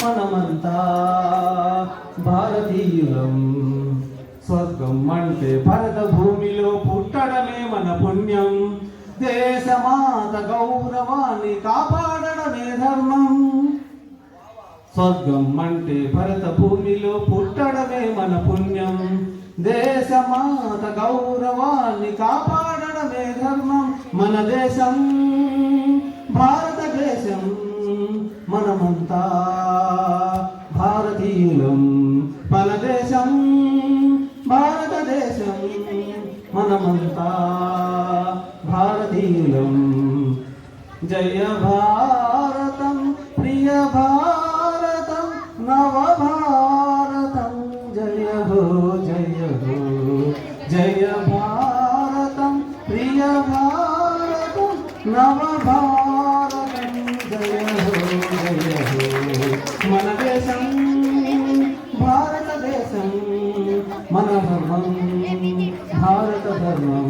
మనమంతా భారతీయులం. స్వర్గం అంటే భరత భూమిలో పుట్టడమే మన పుణ్యం. దేశమాత గౌరవాన్ని కాపాడడమే ధర్మం. స్వర్గం అంటే భరత భూమిలో పుట్టడమే మన పుణ్యం. దేశమాత గౌరవాన్ని కాపాడడమే ధర్మం. మన దేశం భారతదేశం, మనమంతా భారతీయులం. మన దేశం భారతదేశం, మనమంతా భారతీయులం. జయ భారతం ప్రియ భారతం నవ భారతం. జయ హో జయ హో జయ భారతం ప్రియ భారతం నవ భారతం. జయ హో జయ హో. మన దేశం భారతదేశం, మన ధర్మం భారత ధర్మం.